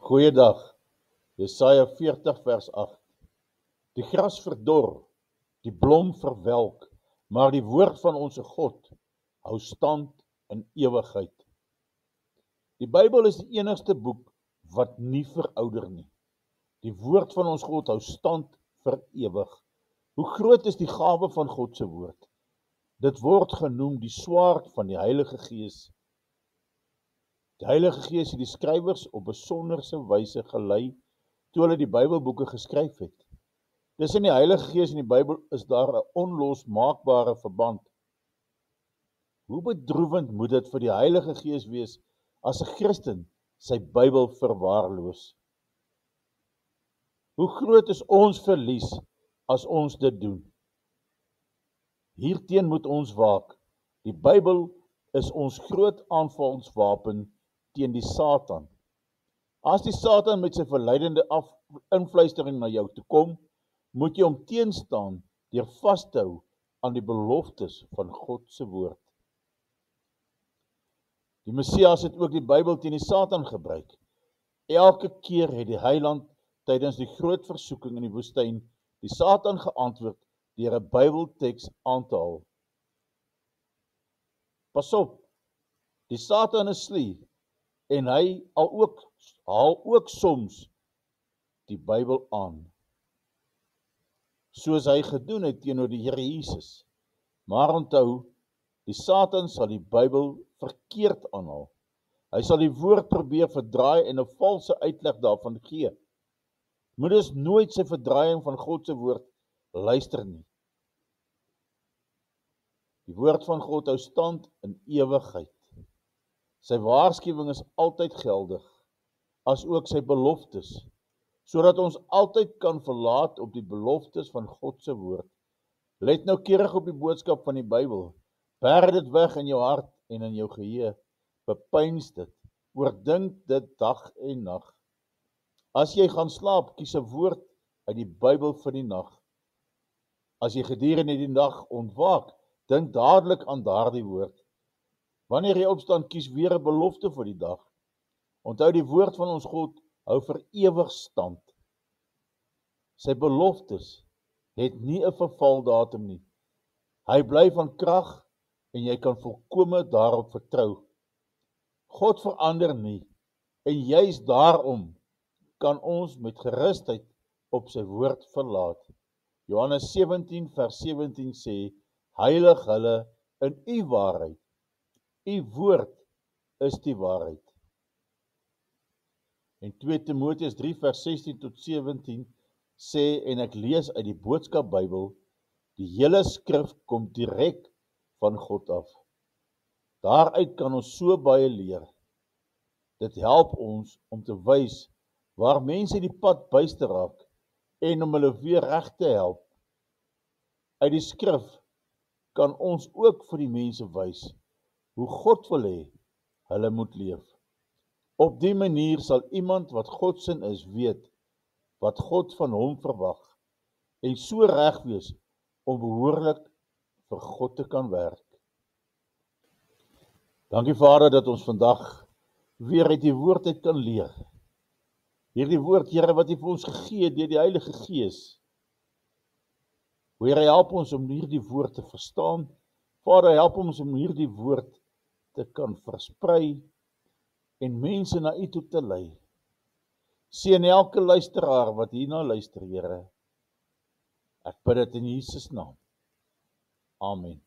Goeiedag, Jesaja 40 vers 8. Die gras verdor, die blom verwelk, maar die woord van onze God hou stand in ewigheid. Die Bybel is die enigste boek wat nie verouder nie. Die woord van ons God hou stand vir ewig. Hoe groot is die gawe van God se woord? Dit word genoem die swaard van die Heilige Gees. Die Heilige Gees het die skrywers op besonderse wyse gelei toe hulle die Bybelboeke geskryf het. Tussen die Heilige Gees en die Bybel is daar 'n onlosmaakbare verband. Hoe bedroewend moet dit vir die Heilige Gees wees as 'n Christen sy Bybel verwaarloos? Hoe groot is ons verlies as ons dit doen? Hierteen moet ons waak. Die Bybel is ons groot aanvalswapen teen die Satan. As die Satan met sy verleidende invluistering na jou toe kom, moet jy hom teenstaan deur vas te hou aan die beloftes van God se woord. Die Messias het ook die Bybel teen die Satan gebruik. Elke keer het die Heiland tydens die groot versoeking in die woestyn die Satan geantwoord deur 'n Bybelteks aan te haal. Pas op, die Satan is slie en hy haal ook soms die Bybel aan, soos hy gedoen het teenoor die Here Jesus. Maar onthou, die Satan sal die Bybel verkeerd aanhaal. Hy sal die woord probeer verdraai en 'n valse uitleg daarvan gee. Moet dus nooit sy verdraaiing van God se woord luister nie. Die woord van God hou stand in ewigheid. Sy waarskuwing is altyd geldig, as ook sy beloftes, sodat ons altyd kan verlaat op die beloftes van God se woord. Let noukeurig op die boodskap van die Bybel. Berg dit weg in jou hart en in jou geheue. Bepeins dit, oordink dit dag en nag. As jy gaan slaap, kies 'n woord uit die Bybel vir die nag. As jy gedurende die nag ontwaak, dink dadelik aan daardie woord. Wanneer jy opstaan, kies weer 'n belofte vir die dag. Onthou, die woord van ons God hou vir ewig stand. Sy beloftes het nie 'n vervaldatum nie. Hy bly van krag en jy kan volkome daarop vertrou. God verander nie en juis daarom kan ons met gerusheid op sy woord verlaat. Johannes 17 vers 17 sê, heilig hulle in u waarheid. U woord is die waarheid. En 2 Timoteus 3 vers 16 tot 17 sê, en ek lees uit die Boodskap Bybel, die hele skrif kom direk van God af. Daaruit kan ons so baie leer. Dit help ons om te wys waar mense die pad byster raak en om hulle weer reg te help. Uit die skrif kan ons ook vir die mense wys hoe God wil hê hulle moet leef. Op die manier sal iemand wat God se is weet wat God van hom verwag en so reg wees om behoorlik vir God te kan werk. Dankie Vader dat ons vandag weer uit die woord uit kan leer. Hierdie woord, Here, wat U vir ons gegee het deur die Heilige Gees. Here, help ons om hierdie woord te verstaan. Vader, help ons om hierdie woord te kan versprei en mense na U toe te lei. Seën elke luisteraar wat hierna luister, Here. Ek bid dit in Jesus naam. Amen.